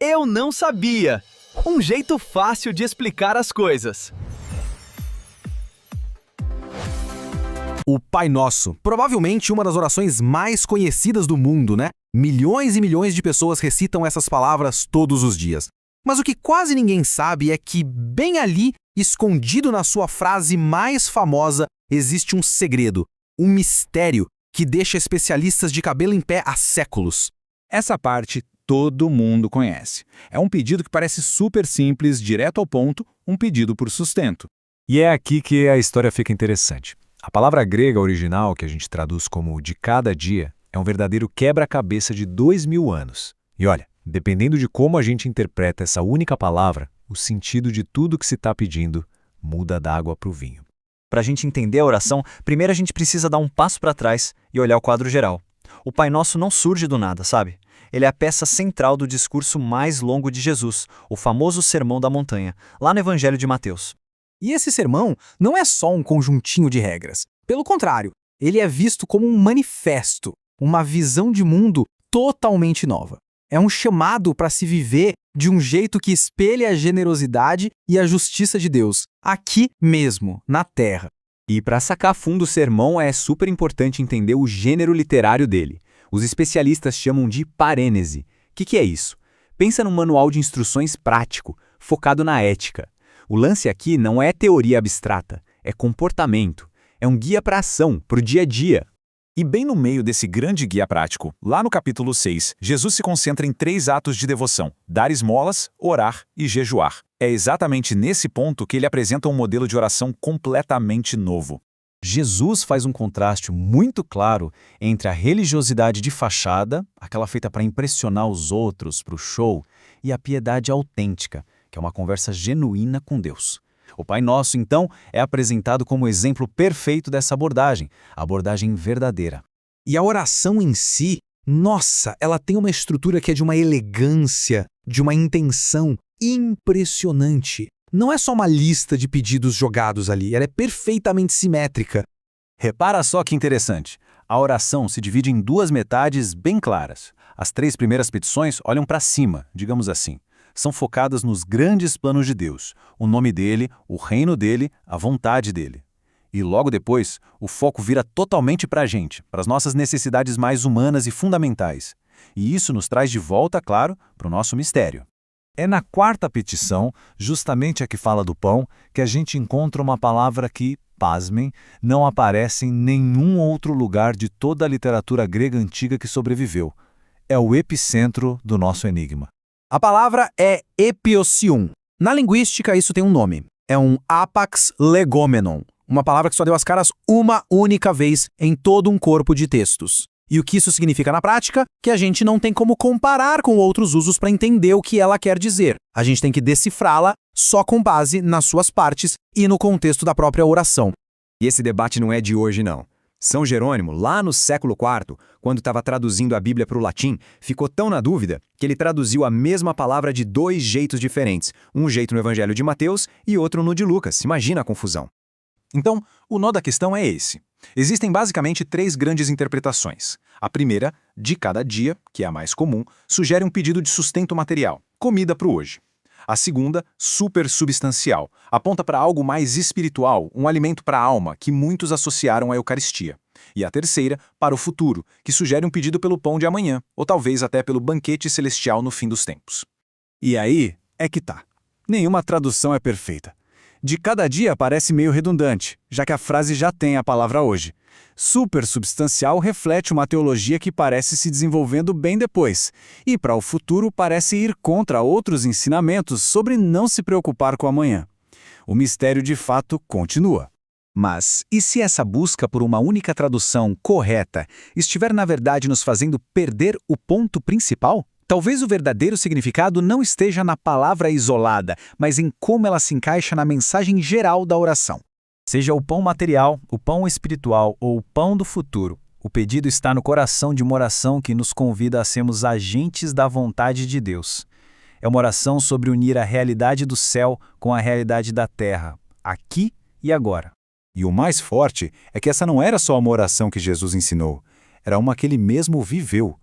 Eu não sabia! Um jeito fácil de explicar as coisas. O Pai Nosso, provavelmente uma das orações mais conhecidas do mundo, né? Milhões e milhões de pessoas recitam essas palavras todos os dias. Mas o que quase ninguém sabe é que, bem ali, escondido na sua frase mais famosa, existe um segredo, um mistério que deixa especialistas de cabelo em pé há séculos. Essa parte todo mundo conhece. É um pedido que parece super simples, direto ao ponto, um pedido por sustento. E é aqui que a história fica interessante. A palavra grega original, que a gente traduz como de cada dia, é um verdadeiro quebra-cabeça de 2000 anos. E olha, dependendo de como a gente interpreta essa única palavra, o sentido de tudo que se está pedindo muda da água para o vinho. Para a gente entender a oração, primeiro a gente precisa dar um passo para trás e olhar o quadro geral. O Pai Nosso não surge do nada, sabe? Ele é a peça central do discurso mais longo de Jesus, o famoso Sermão da Montanha, lá no Evangelho de Mateus. E esse sermão não é só um conjuntinho de regras. Pelo contrário, ele é visto como um manifesto, uma visão de mundo totalmente nova. É um chamado para se viver de um jeito que espelhe a generosidade e a justiça de Deus, aqui mesmo, na Terra. E para sacar fundo o sermão é super importante entender o gênero literário dele. Os especialistas chamam de parênese. O que é isso? Pensa num manual de instruções prático, focado na ética. O lance aqui não é teoria abstrata, é comportamento. É um guia para a ação, para o dia a dia. E bem no meio desse grande guia prático, lá no capítulo 6, Jesus se concentra em 3 atos de devoção: dar esmolas, orar e jejuar. É exatamente nesse ponto que ele apresenta um modelo de oração completamente novo. Jesus faz um contraste muito claro entre a religiosidade de fachada, aquela feita para impressionar os outros, para o show, e a piedade autêntica, que é uma conversa genuína com Deus. O Pai Nosso, então, é apresentado como exemplo perfeito dessa abordagem, a abordagem verdadeira. E a oração em si, nossa, ela tem uma estrutura que é de uma elegância, de uma intenção impressionante. Não é só uma lista de pedidos jogados ali, ela é perfeitamente simétrica. Repara só que interessante. A oração se divide em 2 metades bem claras. As 3 primeiras petições olham para cima, digamos assim. São focadas nos grandes planos de Deus, o nome dele, o reino dele, a vontade dele. E logo depois, o foco vira totalmente para a gente, para as nossas necessidades mais humanas e fundamentais. E isso nos traz de volta, claro, para o nosso mistério. É na 4ª petição, justamente a que fala do pão, que a gente encontra uma palavra que, pasmem, não aparece em nenhum outro lugar de toda a literatura grega antiga que sobreviveu. É o epicentro do nosso enigma. A palavra é epiousion. Na linguística, isso tem um nome. É um apax legomenon, uma palavra que só deu as caras uma única vez em todo um corpo de textos. E o que isso significa na prática? Que a gente não tem como comparar com outros usos para entender o que ela quer dizer. A gente tem que decifrá-la só com base nas suas partes e no contexto da própria oração. E esse debate não é de hoje, não. São Jerônimo, lá no século IV, quando estava traduzindo a Bíblia para o latim, ficou tão na dúvida que ele traduziu a mesma palavra de 2 jeitos diferentes. Um jeito no Evangelho de Mateus e outro no de Lucas. Imagina a confusão. Então, o nó da questão é esse. Existem basicamente 3 grandes interpretações. A primeira, de cada dia, que é a mais comum, sugere um pedido de sustento material, comida para o hoje. A segunda, supersubstancial, aponta para algo mais espiritual, um alimento para a alma, que muitos associaram à Eucaristia. E a terceira, para o futuro, que sugere um pedido pelo pão de amanhã, ou talvez até pelo banquete celestial no fim dos tempos. E aí é que tá. Nenhuma tradução é perfeita. De cada dia parece meio redundante, já que a frase já tem a palavra hoje. Supersubstancial reflete uma teologia que parece se desenvolvendo bem depois, e para o futuro parece ir contra outros ensinamentos sobre não se preocupar com amanhã. O mistério de fato continua. Mas e se essa busca por uma única tradução correta estiver na verdade nos fazendo perder o ponto principal? Talvez o verdadeiro significado não esteja na palavra isolada, mas em como ela se encaixa na mensagem geral da oração. Seja o pão material, o pão espiritual ou o pão do futuro, o pedido está no coração de uma oração que nos convida a sermos agentes da vontade de Deus. É uma oração sobre unir a realidade do céu com a realidade da terra, aqui e agora. E o mais forte é que essa não era só uma oração que Jesus ensinou, era uma que ele mesmo viveu.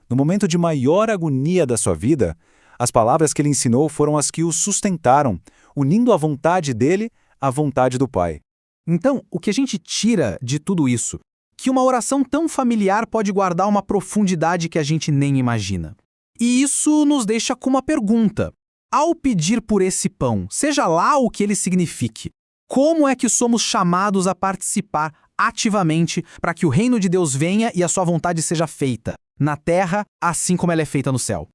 No momento de maior agonia da sua vida, As palavras que ele ensinou foram as que o sustentaram, unindo a vontade dele à vontade do Pai. Então, o que a gente tira de tudo isso? Que uma oração tão familiar pode guardar uma profundidade que a gente nem imagina. E isso nos deixa com uma pergunta. Ao pedir por esse pão, seja lá o que ele signifique, como é que somos chamados a participar ativamente para que o reino de Deus venha e a sua vontade seja feita, na terra, assim como ela é feita no céu?